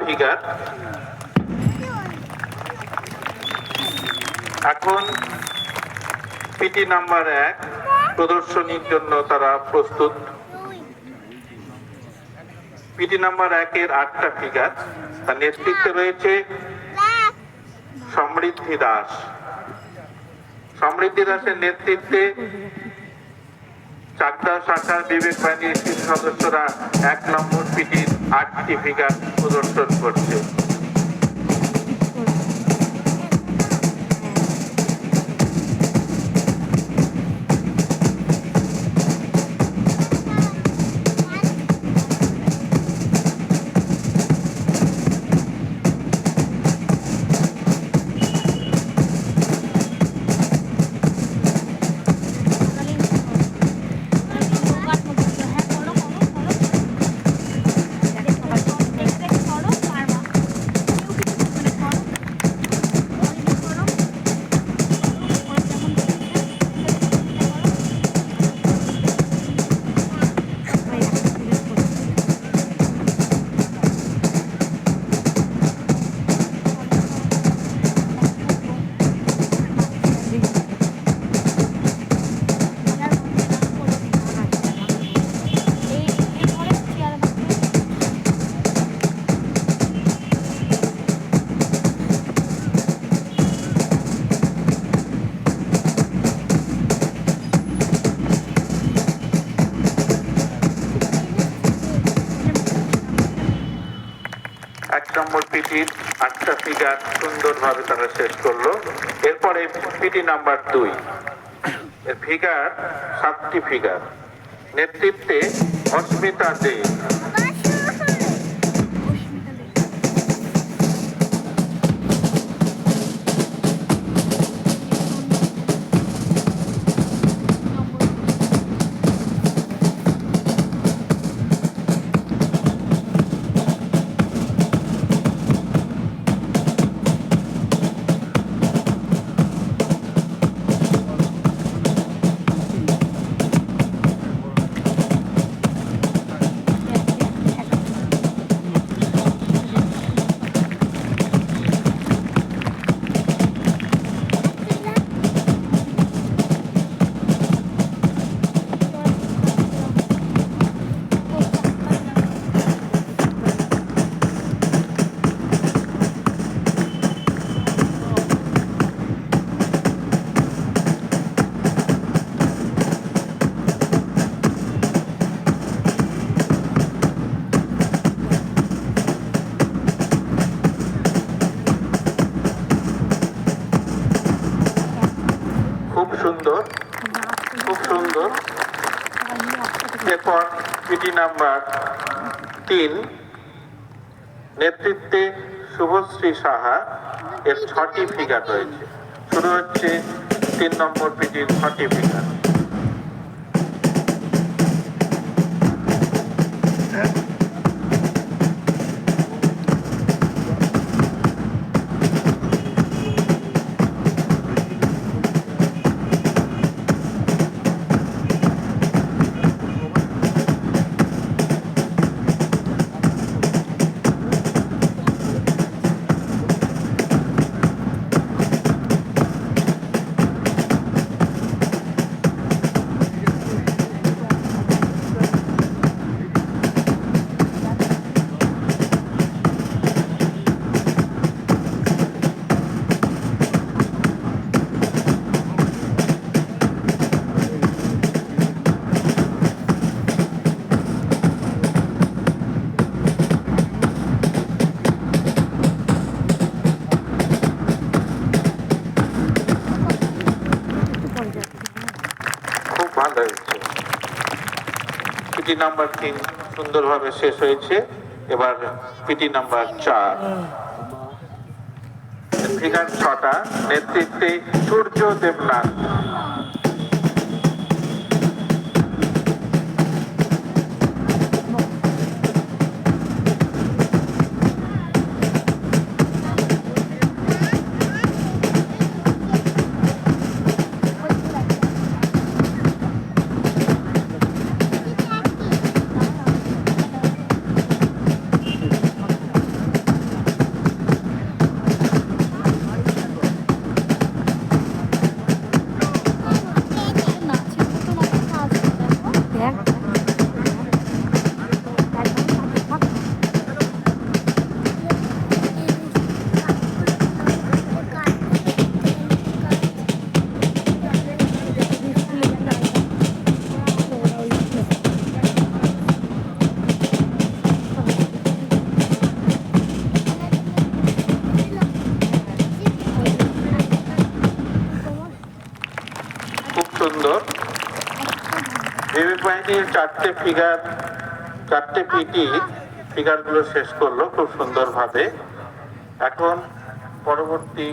Figure. এখন PT number 1 প্রদর্শনীর জন্য তারা প্রস্তুত। পিটি নাম্বার 1-এর 8টা ফিগার, তার নেতৃত্বে রয়েছে সমৃদ্ধি দাস। সমৃদ্ধি দাসের নেতৃত্বে চাকদা শাখার বিবেক বাহিনীর শিশু সদস্যরা 1 নম্বর পিটির 8টি ফিগার প্রদর্শন করছে। নম্বর পিটির 8টা ফিগার সুন্দরভাবে তারা শেষ করলো। এরপরে পিটি নাম্বার 2 এর ফিগার 7টি ফিগার, নেতৃত্বে অস্মিতা দে। খুব সুন্দর, খুব সুন্দর। এরপর পিটি নাম্বার 3 নেতৃত্বে শুভশ্রী সাহা, এর 6টি ফিগার রয়েছে। শুরু হচ্ছে 3 নম্বর পিটির 6টি ফিগার। ভালো হয়েছে। পিটি নাম্বার 3 সুন্দরভাবে শেষ হয়েছে। এবার পিটি নাম্বার 4 ফিগার 6টা, নেতৃত্বে সূর্য দেবনাথ। বাহিনীর চারটে পিটি ফিগারগুলো শেষ করলো খুব সুন্দরভাবে। এখন পরবর্তী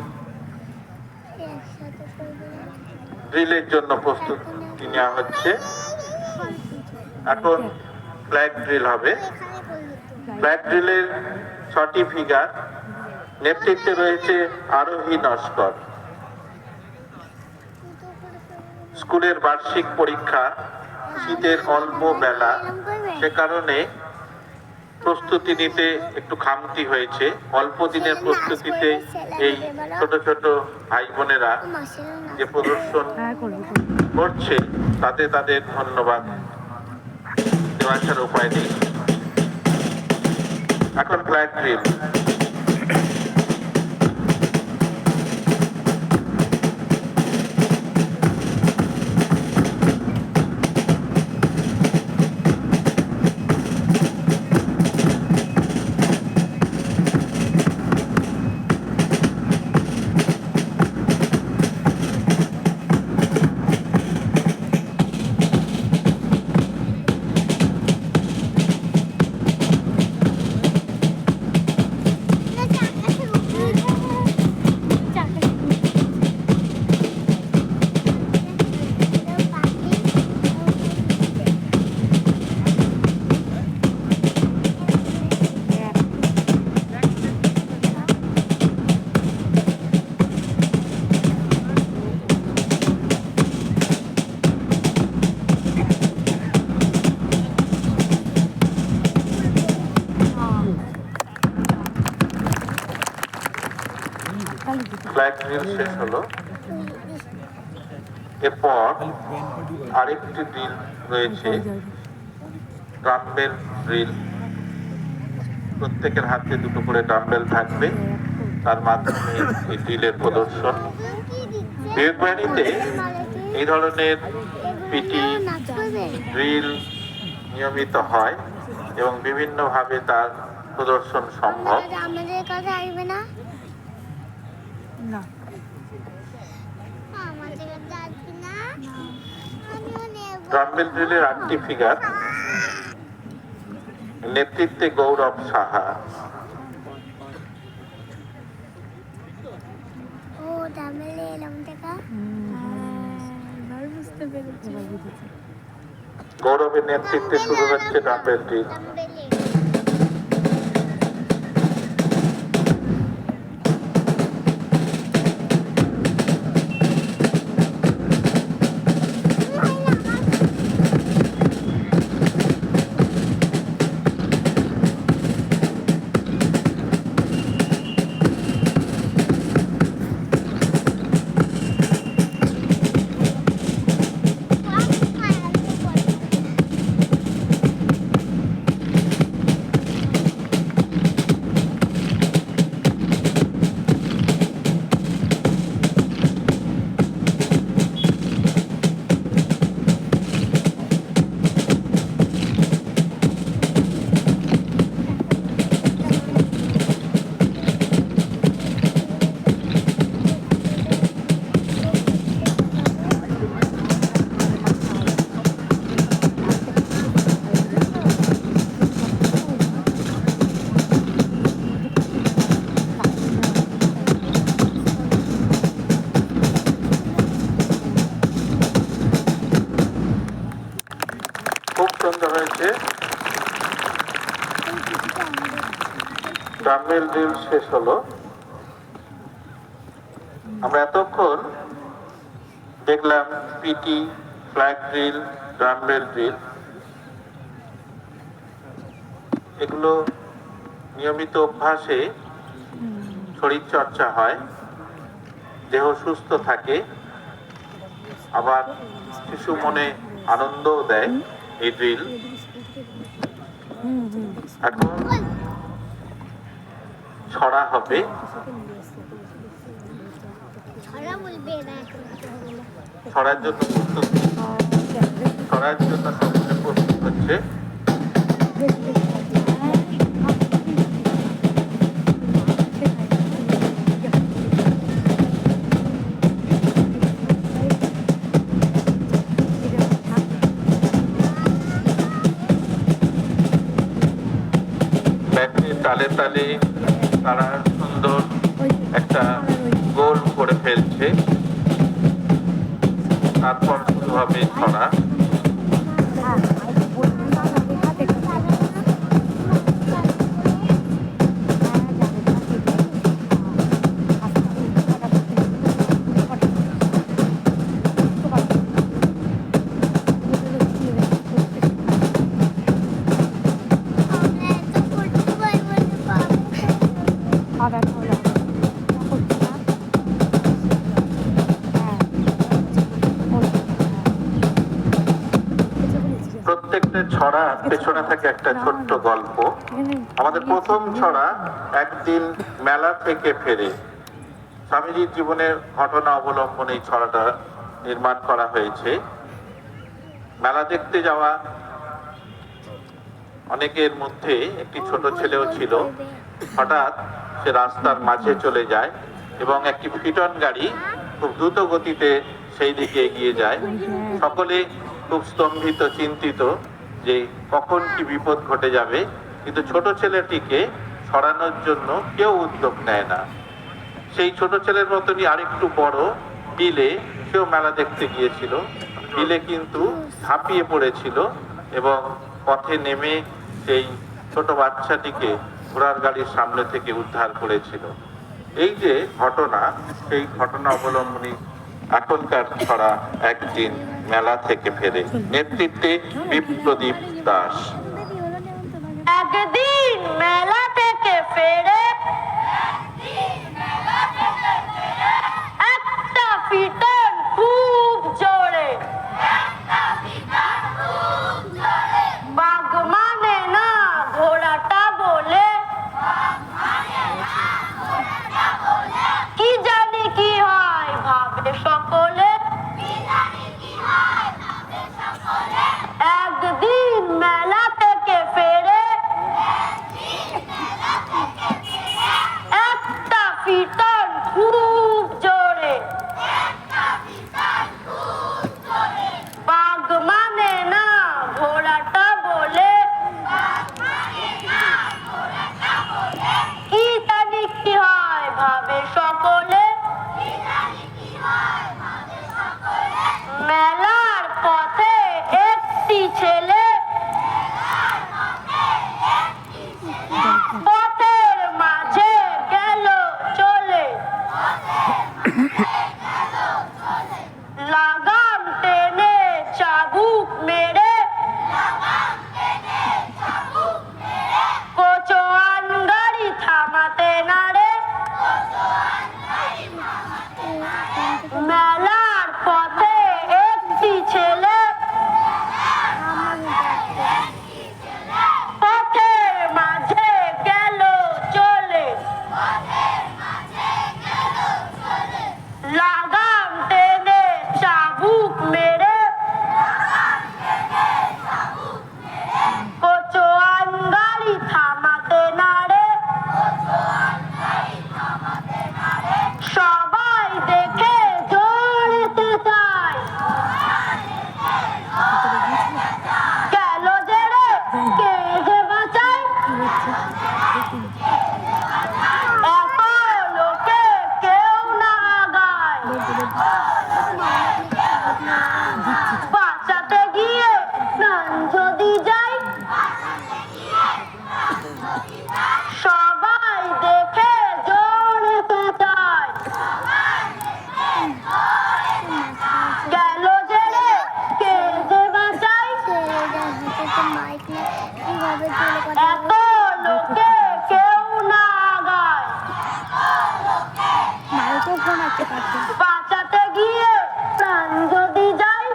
ড্রিলের জন্য প্রস্তুতি নেওয়া হচ্ছে। এখন ফ্ল্যাগ ড্রিল হবে। ফ্ল্যাগ ড্রিলের 6টি ফিগার, নেতৃত্বে রয়েছে আরোহী নস্কর। স্কুলের বার্ষিক পরীক্ষা, শীতের অল্প বেলা, সে কারণে প্রস্তুতি নিতে একটু খামতি হয়েছে। অল্প দিনের প্রস্তুতিতে এই ছোট ছোট ভাই বোনেরা যে প্রদর্শন করছে তাতে তাদের ধন্যবাদ দেওয়া ছাড়া উপায় নেই। এখন ফ্ল্যাগ ড্রিল। ফ্ল্যাগ ড্রিল শেষ হলো। এরপর আরেকটি ড্রিল রয়েছে, ডাম্বেল ড্রিল। প্রত্যেকের হাতে দুটো করে ডাম্বেল থাকবে, তার মাধ্যমে এই ড্রিলের প্রদর্শন। বিবেক বাহিনীতে এই ধরনের পিটি ড্রিল নিয়মিত হয় এবং বিভিন্নভাবে তার প্রদর্শন সম্ভব। আমাদের কাছে আসবে না, ডাম্বেল ড্রিলের 8টি ফিগার, নেতৃত্বে গৌরব সাহা। গৌরবের নেতৃত্বে শুরু হচ্ছে ডাম্বেল ড্রিল। হয়েছে। ডাম্বেল ড্রিল শেষ হলো। আমরা এতক্ষণ দেখলাম PT, flag drill, dumbbell drill. এগুলো নিয়মিত অভ্যাসে শরীর চর্চা হয়, দেহ সুস্থ থাকে, আবার শিশু মনে আনন্দও দেয় এই ড্রিল। এখন ছড়া হবে। ছড়ার জন্য প্রস্তুত হচ্ছে। তালে তারা সুন্দর একটা গোল করে ফেলছে। তারপর শুরু হবে ছড়া। প্রত্যেকটা ছড়া পেছনে থাকে একটা ছোট্ট গল্প। আমাদের প্রথম ছড়া একদিন মেলা থেকে ফেরে। স্বামীজির জীবনের ঘটনা অবলম্বনে এই ছড়াটা নির্মাণ করা হয়েছে। মেলা দেখতে যাওয়া অনেকের মধ্যে একটি ছোট ছেলেও ছিল। হঠাৎ সে রাস্তার মাঝে চলে যায় এবং একটি ফিটন গাড়ি খুব দ্রুত গতিতে সেই দিকে এগিয়ে যায়। সকলে খুব স্তম্ভিত, চিন্তিত যে কখন কি বিপদ ঘটে যাবে, কিন্তু ছোট ছেলেটিকে সরানোর জন্য কেউ উদ্যোগ নেয় না। সেই ছোট ছেলের মতনই আরেকটু বড় বিলে, সেও মেলা দেখতে গিয়েছিল। বিলে কিন্তু ঝাঁপিয়ে পড়েছিল এবং পথে নেমে সেই ছোট বাচ্চাটিকে ঘোড়ার গাড়ির সামনে থেকে উদ্ধার করেছিল। এই যে ঘটনা, সেই ঘটনা অবলম্বনে এখনকার ছড়া একদিন মেলা থেকে ফেরে। নেতৃত্বে বিপ্রদীপ দাস। একদিন মেলা থেকে ফেরে একটা ফিটন খুব জোরে, বাঘ মানে না ঘোড়াটা বলে, কি জানি কি হয় ভাবে সকলে। একদিন মেলা থেকে ফেরে একটা ফিটন খুব জোরে, বাঘ মানে না ঘোড়াটা বলে, কি জানি কি হয় ভাবে সকলে। মেলার পথে একটি ছেলে পথের মাঝে গেল চলে, লাগাম টেনে চাবুক মেরে কোচোয়ান গাড়ি থামাতে নারে। মেলার পথে একটি ছেলে পথের মাঝে গেল চলে, লাগাম টেনে চাবুক মেরে কোচোয়ান গাড়ি থামাতে নারে। সবাই দেখে জোরেতে যায়, গেল যে রে কে যে বাঁচায়। এত লোকে কেউ না আগায়, বাঁচাতে গিয়ে প্রাণ যদি যায়। সবাই দেখে জোরেতে যায়, গেল যে রে কে যে বাঁচায়। এত লোকে কেউ না আগায়, বাঁচাতে গিয়ে প্রাণ যদি যায়।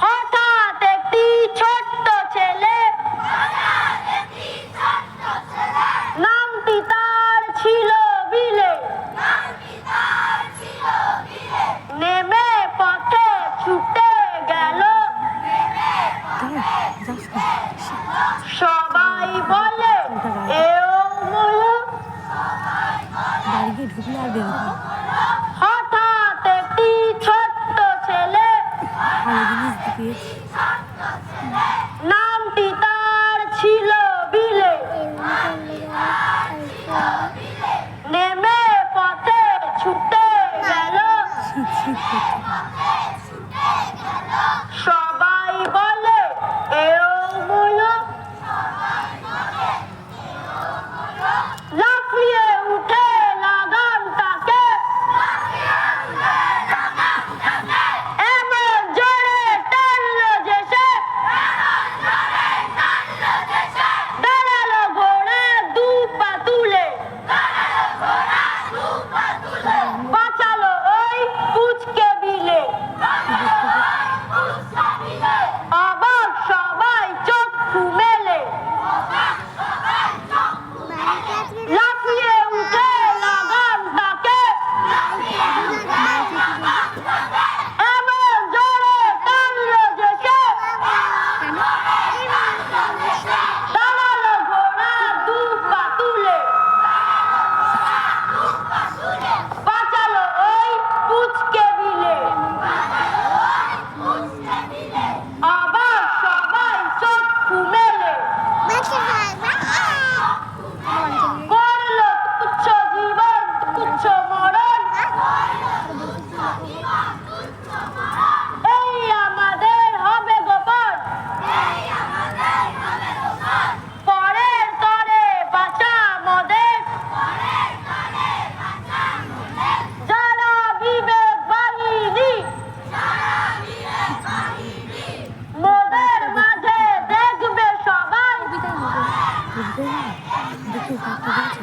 হঠাৎ একটি ছোট্ট ছেলে, নামটি তার ছিল বিলে, নেমে পথে ছুটে গেল। সবাই বলে এও মলো। হঠাৎ একটি ছোট্ট ছেলে, নামটি তার ছিল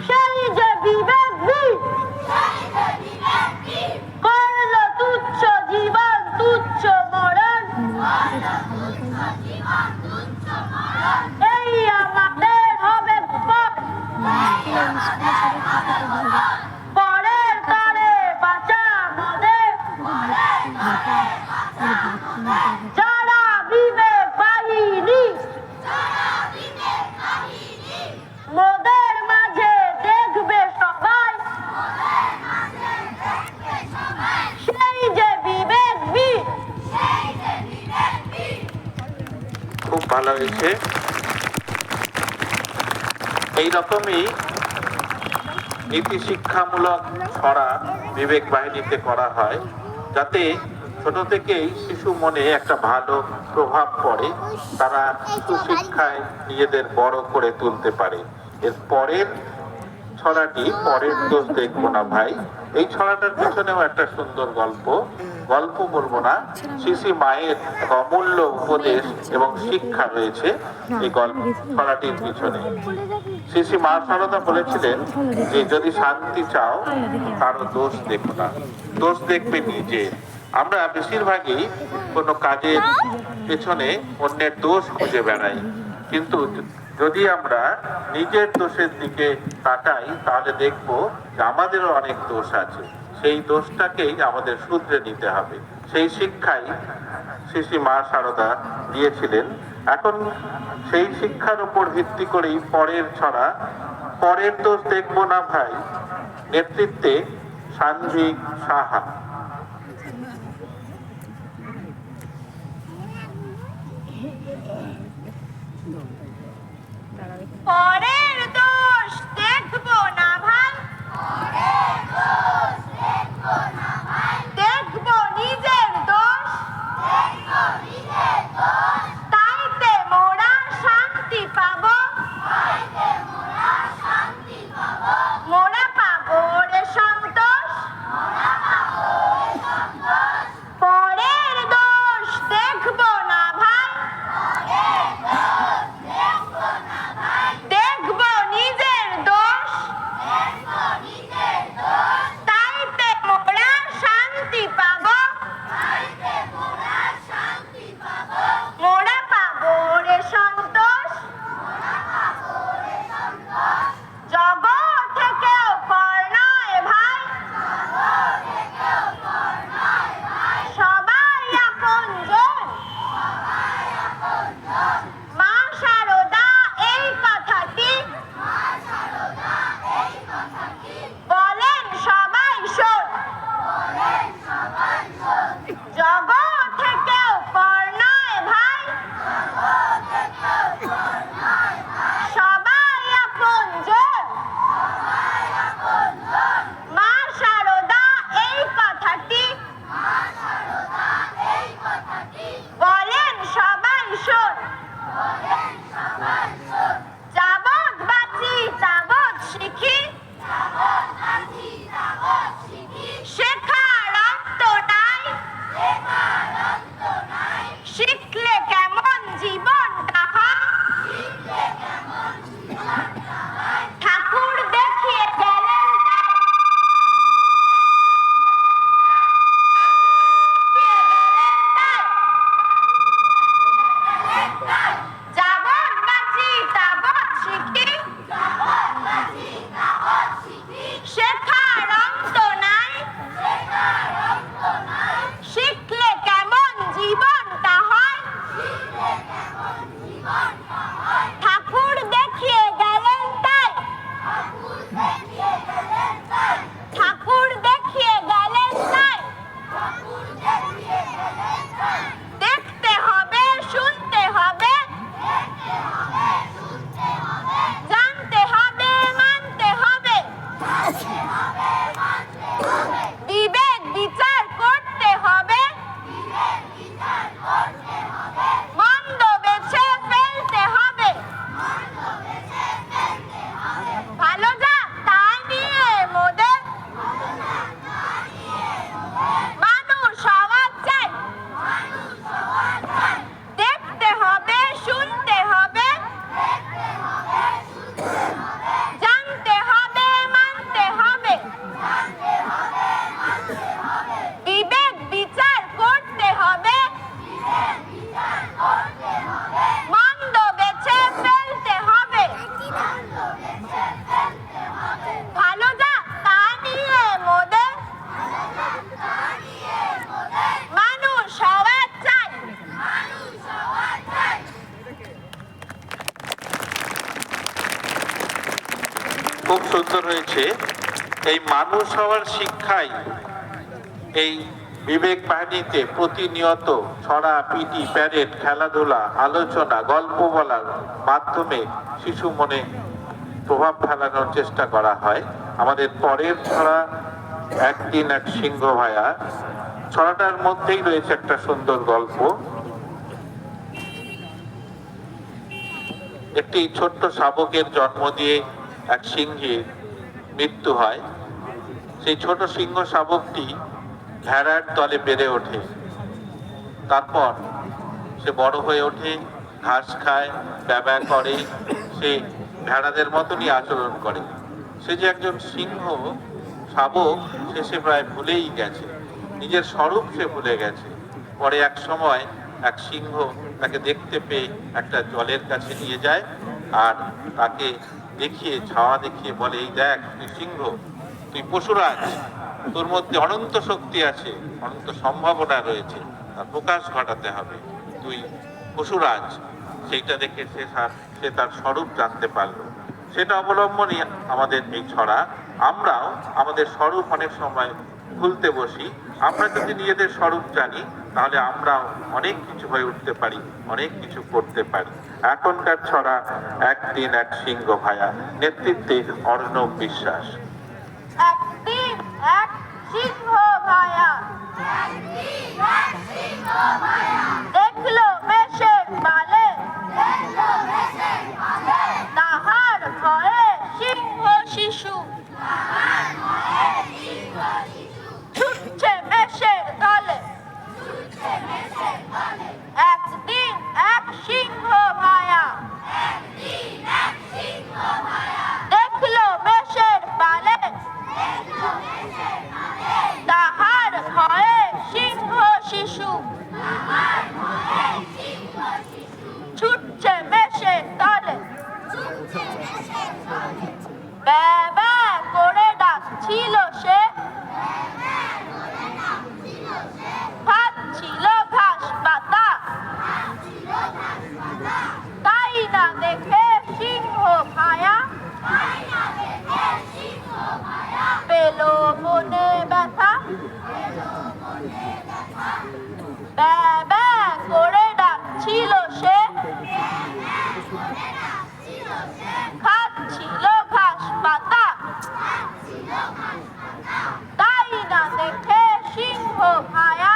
সেই যে বিবেকহীন করলো তুচ্ছ জীবন তুচ্ছ মরণ এই আমাদের হবে পথ পরের তরে বাঁচা মোদের যারা বিবেক বাহিনী মোদের মাঝে দেখবে সবাই সেই যে বিবেকহীন খুব ভালো হয়েছে। এই রকমই নীতি শিক্ষামূলক ছড়া বিবেক বাহিনীতে করা হয়, যাতে ছোট থেকেই শিশু মনে একটা ভালো প্রভাব পড়ে, তারা সুশিক্ষায় নিজেদের বড় করে তুলতে পারে। এর পরের ছড়াটি পরের দোষ দেখবো না ভাই, এই ছড়াটার পিছনেও একটা সুন্দর গল্প বলবো না, শিশি মায়ের এক অমূল্য উপদেশ এবং শিক্ষা রয়েছে এই গল্প ছড়াটির পিছনে। শিশি মা সারদা বলেছিলেন যে যদি শান্তি চাও কারো দোষ দেখো না, দোষ দেখবে নিজে। আমরা বেশিরভাগই কোনো কাজের পেছনে অন্যের দোষ খুঁজে বেড়াই, কিন্তু যদি আমরা নিজের দোষের দিকে তাকাই তাহলে দেখবো যে আমাদেরও অনেক দোষ আছে, সেই দোষটাকেই আমাদের শুধরে নিতে হবে। সেই শিক্ষাই শিশি মা সারদা দিয়েছিলেন। এখন সেই শিক্ষার উপর ভিত্তি করেই পরের ছড়া পরের দোষ দেখবো না ভাই, নেতৃত্বে সানভি সাহা। পরের দোষ দেখবো না ভাই দেখবো নিজের দোষ তাইতে মোরা শান্তি পাবো মোরা পাবো রে সন্তোষ পরের দোষ দেখবো না ভাই দেখবো খুব সুন্দর হয়েছে। এই মানুষ হওয়ার শিক্ষাই এই বিবেক বাহিনীতে প্রতিনিয়ত ছড়া, পিটি, প্যারেড, খেলাধুলা, আলোচনা, গল্প বলার মাধ্যমে শিশু মনে প্রভাব ফেলানোর চেষ্টা করা হয়। আমাদের পরের ছড়া একদিন এক সিংহ ভায়া, ছড়াটার মধ্যেই রয়েছে একটা সুন্দর গল্প। একটি ছোট্ট শাবকের জন্ম দিয়ে এক সিংহের মৃত্যু হয়। সেই ছোট সিংহ শাবকটি ভেড়ার দলে বেড়ে ওঠে। তারপর সে বড় হয়ে ওঠে, ঘাস খায়, ব্যবা করে, সে ভেড়াদের মতনই আচরণ করে। সে যে একজন সিংহ শাবক সে প্রায় ভুলেই গেছে, নিজের স্বরূপ সে ভুলে গেছে। পরে এক সময় এক সিংহ তাকে দেখতে পেয়ে একটা জলের কাছে নিয়ে যায় আর তাকে দেখিয়ে, ছাওয়া দেখিয়ে বলে, এই দেখ তুই সিংহ, তুই পশুরাজ, তোর মধ্যে অনন্ত শক্তি আছে, অনন্ত সম্ভাবনা রয়েছে, তার প্রকাশ ঘটাতে হবে, তুই পশুরাজ। সেইটা দেখে সে তার স্বরূপ জানতে পারলো। সেটা অবলম্বনই আমাদের এই ছড়া। আমরাও আমাদের স্বরূপ অনেক সময় ভুলতে বসি। আমরা যদি নিজেদের স্বরূপ জানি তাহলে আমরাও অনেক কিছু হয়ে উঠতে পারি, অনেক কিছু করতে পারি। এখনকার ছড়া একদিন এক সিংহ ভায়া, নেতৃত্বে অর্ণব বিশ্বাস। একদিন এক সিংহ ভায়া দেখলো মেষের পালে, তাহার ভয়ে সিংহ শিশু ছুটছে মেষের দলে। একদিন এক সিংহ ভায়া দেখলো মেষের পালে, তাহার ভয়ে সিংহ শিশু ছুটছে মেষের দলে। ব্যা ব্যা করে ডাকছিল সে, খাচ্ছিল ঘাস পাতা, তাই না দেখে সিংহ ভায়া পেল মনে ব্যথা। ব্যা ব্যা করে ডাকছিল সে, খাচ্ছিল ঘাস পাতা, তাই না দেখে সিংহ ভায়া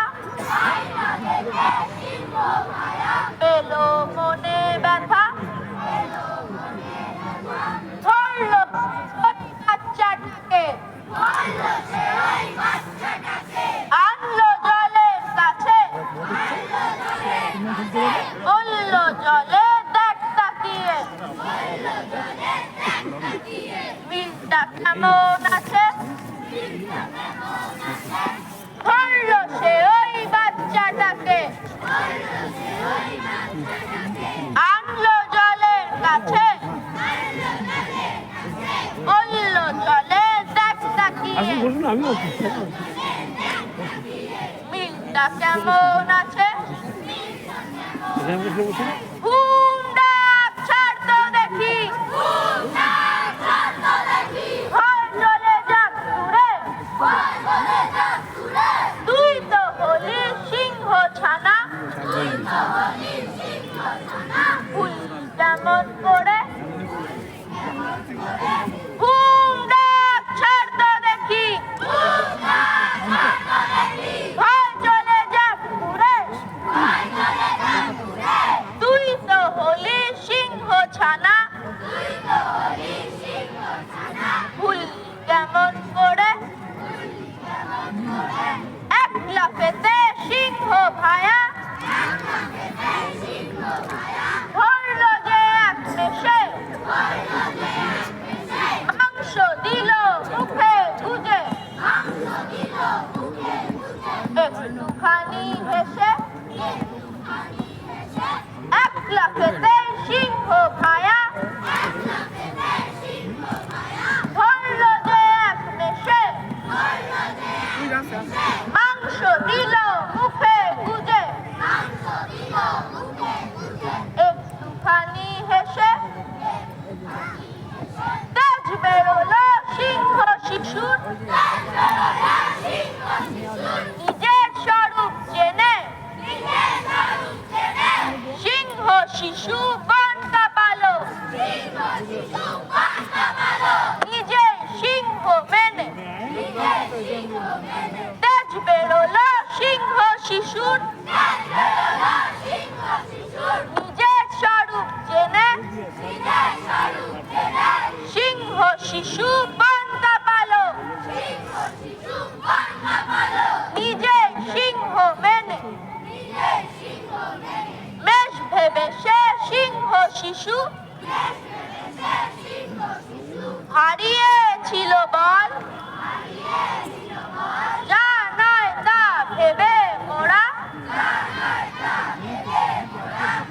পেল মনে ব্যথা। ধরল ওই বাচ্চাটাকে, আনলো জলের কাছে, বলল জলে দেখ তাকিয়ে, মিলটা কেমন আছে। ধরল সে ওই বাচ্চাটাকে, আনলো জলের কাছে, বলল জলে দেখ তাকিয়ে, মিলটা কেমন আছে। হুন্ডা ছাড় তো দেখি, হয় চলে যাক দূরে, তুই তো হলি সিংহ ছানা, ভুল কেমন করে। হুন্ডা ছাড় তো দেখি, হয় চলে যাক দূরে, তুই তো হলি সিংহ ছানা, ভুল কেমন করে। এক লাফেতে সিংহ ভায়া ধরল যে এক মেষে, শিশুর নিজের স্বরূপ জেনে সিংহ শিশু বন কাঁপালো নিজে সিংহ মেনে মেষ ভেবে সে সিংহ শিশু হারিয়েছিল বল যা নয় তা ভেবে মোরা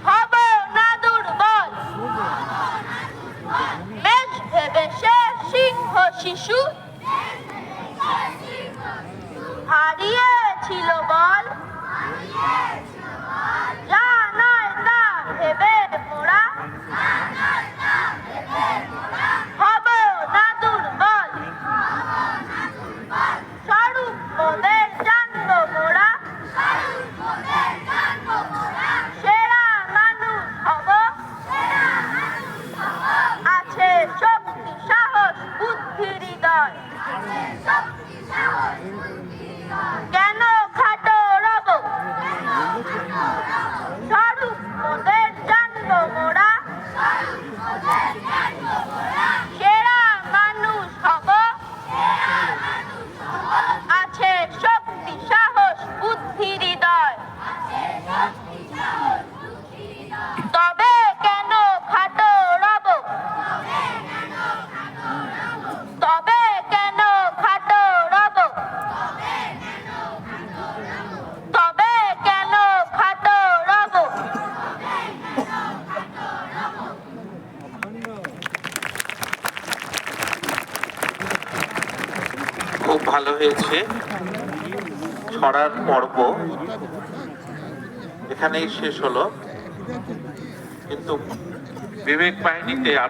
হব না দুর্বল মেষ ভেবে সে সিংহ শিশু হারিয়েছিল বল যা নয় তা ভেবে মোরা হব না দুর্বল স্বরূপ মোদের জানবো মোরা সেরা মানুষ হব আছে শক্তি সাহস বুদ্ধি হৃদয় কেন খাটো রব স্বরূপ মোদের জানবো মোরা সেরা মানুষ হব আছে শক্তি সাহস বুদ্ধি হৃদয় তবে কেন খাটো রব তবে কেন খাটো রব তবে কেন খাটো রব খুব ভালো হয়েছে। ছড়ার পর্ব এখানেই শেষ হলো, কিন্তু বিবেক বাহিনীতে